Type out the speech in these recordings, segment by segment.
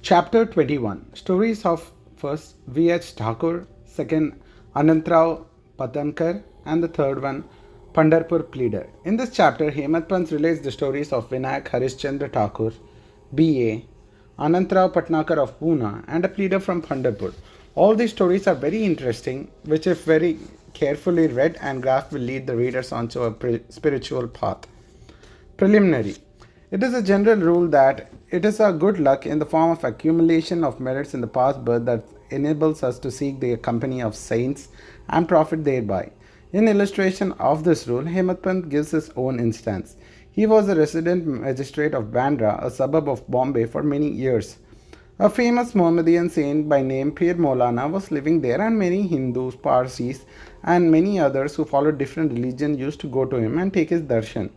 Chapter 21. Stories of first V.H. Thakur, second Anantrao Patankar, and the third one Pandharpur Pleader. In this chapter, Hemadpant relates the stories of Vinayak Harishchandra Thakur, B.A., Anantrao Patnakar of Pune, and a pleader from Pandharpur. All these stories are very interesting, which, if very carefully read and grasped, will lead the readers onto a spiritual path. Preliminary. It is a general rule that it is a good luck in the form of accumulation of merits in the past birth that enables us to seek the company of saints and profit thereby. In illustration of this rule, Hemadpant gives his own instance. He was a resident magistrate of Bandra, a suburb of Bombay, for many years. A famous Mohammedan saint by name Pir Maulana was living there, and many Hindus, Parsis, and many others who followed different religions used to go to him and take his darshan.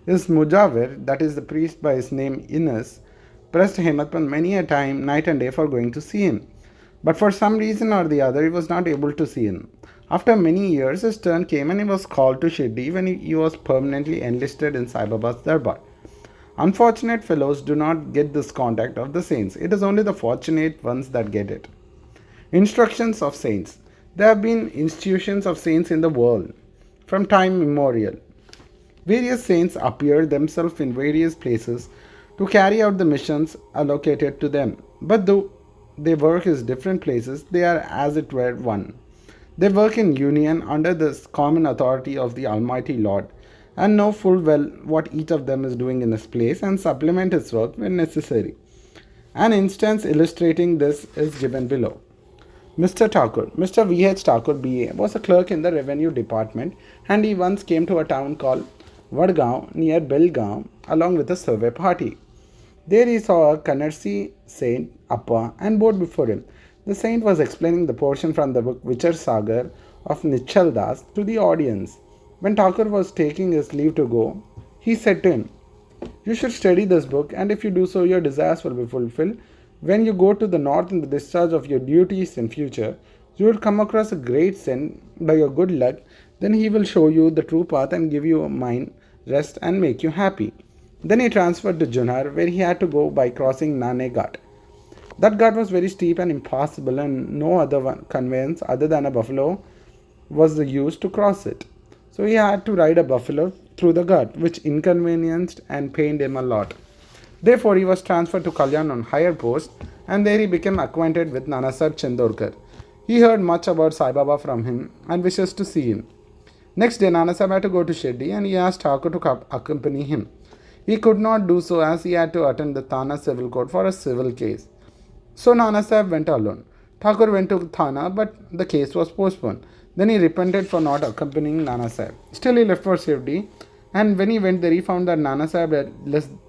His Mujawir, that is the priest by his name Ines, pressed Hemadpant many a time, night and day, for going to see him. But for some reason or the other, he was not able to see him. After many years, his turn came and he was called to Shirdi when he was permanently enlisted in Sai Baba's Darbar. Unfortunate fellows do not get this contact of the saints. It is only the fortunate ones that get it. Instructions of saints. There have been institutions of saints in the world from time immemorial. Various saints appear themselves in various places to carry out the missions allocated to them. But though they work in different places, they are as it were one. They work in union under the common authority of the Almighty Lord and know full well what each of them is doing in his place and supplement his work when necessary. An instance illustrating this is given below. Mr. Thakur, Mr. V.H. Thakur B.A. was a clerk in the revenue department, and he once came to a town called Vadgaon near Belgaon along with a survey party. There he saw a Kannarsi saint, Appa, and bowed before him. The saint was explaining the portion from the book Vichar Sagar of Nichal Das to the audience. When Thakur was taking his leave to go, he said to him, "You should study this book, and if you do so, your desires will be fulfilled. When you go to the north in the discharge of your duties in future, you will come across a great saint by your good luck. Then he will show you the true path and give you a mind rest and make you happy." Then he transferred to Junar, where he had to go by crossing Nane Ghat. That ghat was very steep and impassable, and no other conveyance other than a buffalo was used to cross it. So he had to ride a buffalo through the ghat, which inconvenienced and pained him a lot. Therefore, he was transferred to Kalyan on higher post, and there he became acquainted with Nanasaheb Chandorkar. He heard much about Sai Baba from him and wishes to see him. Next day, Nanasaheb had to go to Shirdi, and he asked Thakur to accompany him. He could not do so as he had to attend the Thana civil court for a civil case. So Nanasaheb went alone. Thakur went to Thana, but the case was postponed. Then he repented for not accompanying Nanasaheb. Still, he left for Shirdi, and when he went there, he found that Nanasaheb had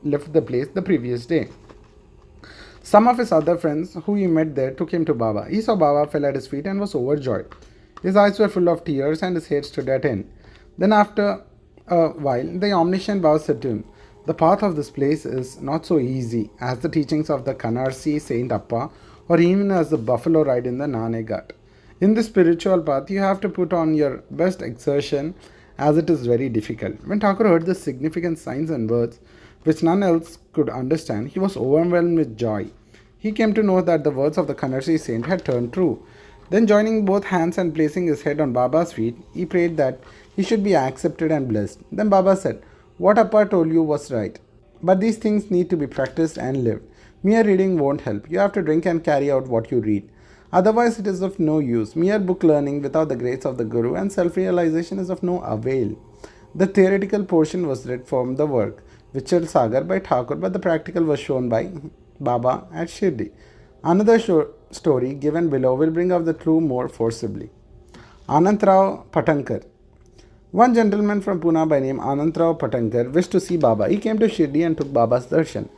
left the place the previous day. Some of his other friends who he met there took him to Baba. He saw Baba, fell at his feet, and was overjoyed. His eyes were full of tears, and his hair stood at end. Then after a while, the omniscient Baba said to him, "The path of this place is not so easy as the teachings of the Kannarsi Saint Appa, or even as the buffalo ride in the Nane Ghat. In this spiritual path, you have to put on your best exertion, as it is very difficult." When Thakur heard the significant signs and words, which none else could understand, he was overwhelmed with joy. He came to know that the words of the Kannarsi saint had turned true. Then, joining both hands and placing his head on Baba's feet, he prayed that he should be accepted and blessed. Then Baba said, "What Appa told you was right. But these things need to be practiced and lived. Mere reading won't help. You have to drink and carry out what you read. Otherwise, it is of no use. Mere book learning without the grace of the Guru and self-realization is of no avail." The theoretical portion was read from the work Vichar Sagar by Thakur, but the practical was shown by Baba at Shirdi. Another story given below will bring out the truth more forcibly. Anantrao Patankar. One gentleman from Pune by name Anantrao Patankar wished to see Baba. He came to Shirdi and took Baba's darshan.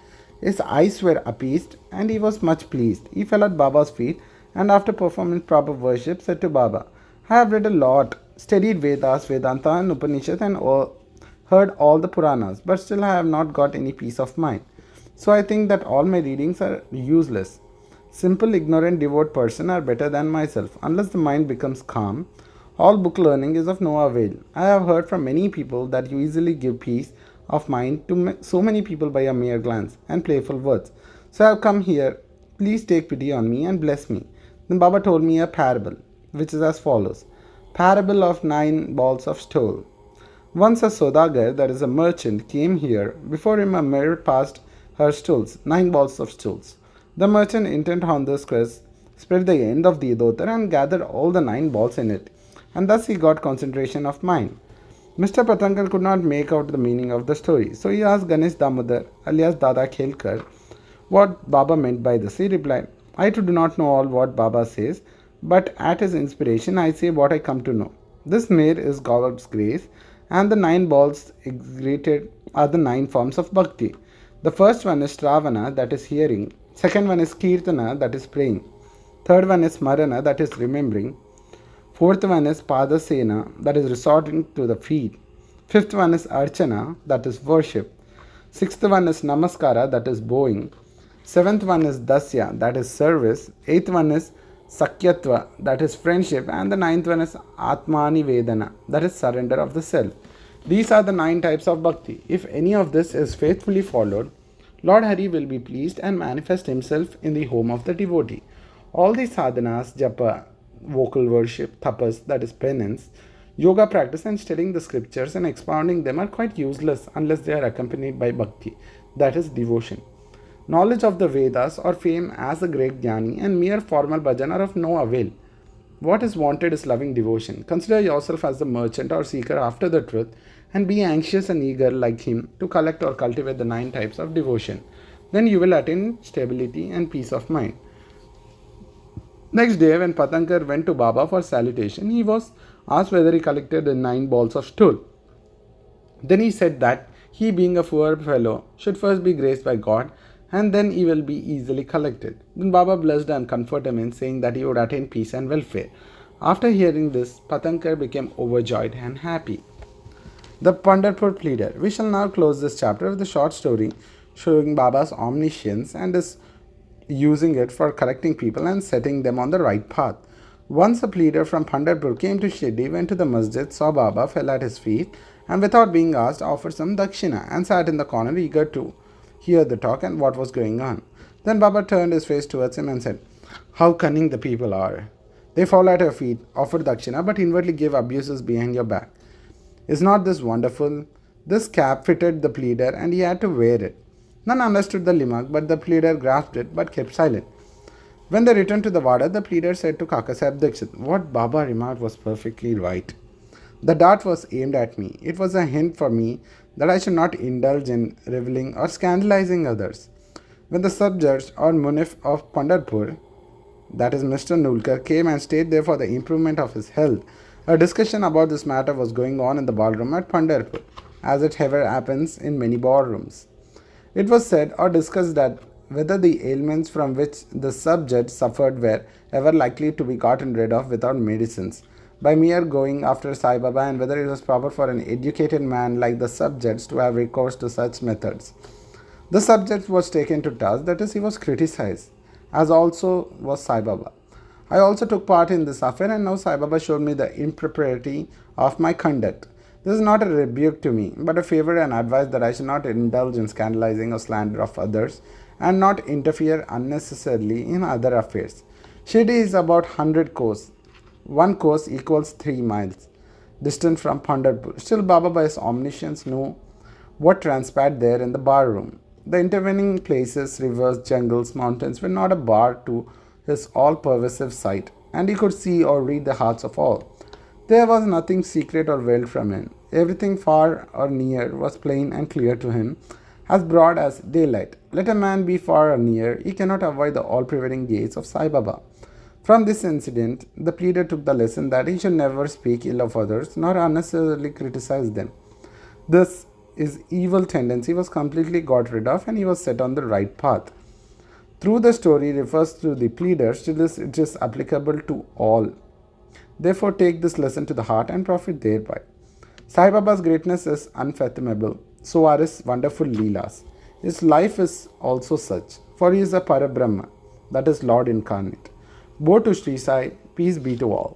His eyes were appeased and he was much pleased. He fell at Baba's feet and after performing proper worship said to Baba, "I have read a lot, studied Vedas, Vedanta and Upanishad and heard all the Puranas, but still I have not got any peace of mind. So I think that all my readings are useless. Simple, ignorant, devout person are better than myself. Unless the mind becomes calm, all book learning is of no avail. I have heard from many people that you easily give peace of mind to so many people by a mere glance and playful words. So I have come here Please take pity on me and bless me. Then Baba told me a parable, which is as follows. Parable of 9 balls of stone. Once a Sodagar, that is a merchant, came here. Before him a mirror passed her stools, 9 balls of stools. The merchant, intent on this quest, spread the end of the dhotar and gathered all the 9 balls in it, and thus he got concentration of mind. Mr. Patankar could not make out the meaning of the story, so he asked Ganesh Damodar, alias Dada Khelkar, what Baba meant by this. He replied, I too do not know all what Baba says, but at his inspiration I say what I come to know. This mirror is God's grace, and the 9 balls executed are the 9 forms of bhakti. The first one is Shravana, that is hearing. Second one is Kirtana, that is praying. Third one is Smarana, that is remembering. Fourth one is Padasena, that is resorting to the feet. Fifth one is Archana, that is worship. Sixth one is Namaskara, that is bowing. Seventh one is Dasya, that is service. Eighth one is Sakyatva, that is friendship. And the ninth one is Atmani Vedana, that is surrender of the self. These are the 9 types of bhakti. If any of this is faithfully followed, Lord Hari will be pleased and manifest himself in the home of the devotee. All these sadhanas, japa, vocal worship, tapas, that is penance, yoga practice and studying the scriptures and expounding them are quite useless unless they are accompanied by bhakti, that is devotion. Knowledge of the Vedas or fame as a great jnani and mere formal bhajan are of no avail. What is wanted is loving devotion. Consider yourself as the merchant or seeker after the truth and be anxious and eager like him to collect or cultivate the 9 types of devotion. Then you will attain stability and peace of mind. Next day, when Patankar went to Baba for salutation, he was asked whether he collected the 9 balls of stool. Then he said that he, being a poor fellow, should first be graced by God and then he will be easily collected. Then Baba blessed and comforted him in saying that he would attain peace and welfare. After hearing this, Patankar became overjoyed and happy. The Pandharpur Pleader. We shall now close this chapter with a short story showing Baba's omniscience and his using it for correcting people and setting them on the right path. Once a pleader from Pandharpur came to Shirdi, went to the masjid, saw Baba, fell at his feet, and without being asked, offered some dakshina and sat in the corner eager to hear the talk and what was going on. Then Baba turned his face towards him and said, How cunning the people are. They fall at your feet, offer dakshina, but inwardly give abuses behind your back. Is not this wonderful? This cap fitted the pleader and he had to wear it. None understood the limak, but the pleader grasped it but kept silent. When they returned to the Wada, the pleader said to Kakasaheb Dikshit, What Baba remarked was perfectly right. The dart was aimed at me. It was a hint for me that I should not indulge in reveling or scandalizing others. When the sub-judge or munif of Pandharpur, that is Mr. Nulkar, came and stayed there for the improvement of his health, a discussion about this matter was going on in the ballroom at Pandharpur, as it ever happens in many ballrooms. It was said or discussed that whether the ailments from which the sub-judge suffered were ever likely to be gotten rid of without medicines, by mere going after Sai Baba, and whether it was proper for an educated man like the sub-judge to have recourse to such methods. The subject was taken to task, that is, he was criticized, as also was Sai Baba. I also took part in this affair, and now Sai Baba showed me the impropriety of my conduct. This is not a rebuke to me, but a favor and advice that I should not indulge in scandalizing or slander of others, and not interfere unnecessarily in other affairs. Shirdi is about 100 kos. 1 kos equals 3 miles, distant from Pandharpur. Still, Baba by his omniscience knew what transpired there in the bar room. The intervening places, rivers, jungles, mountains were not a bar to his all-pervasive sight, and he could see or read the hearts of all. There was nothing secret or veiled from him. Everything far or near was plain and clear to him, as broad as daylight. Let a man be far or near, he cannot avoid the all-prevailing gaze of Sai Baba. From this incident, the pleader took the lesson that he should never speak ill of others, nor unnecessarily criticize them. This his evil tendency was completely got rid of, and he was set on the right path. Through the story refers to the pleader, still it is applicable to all. Therefore, take this lesson to the heart and profit thereby. Sai Baba's greatness is unfathomable, so are his wonderful leelas. His life is also such, for he is a Parabrahma, that is Lord incarnate. Bow to Sri Sai, peace be to all.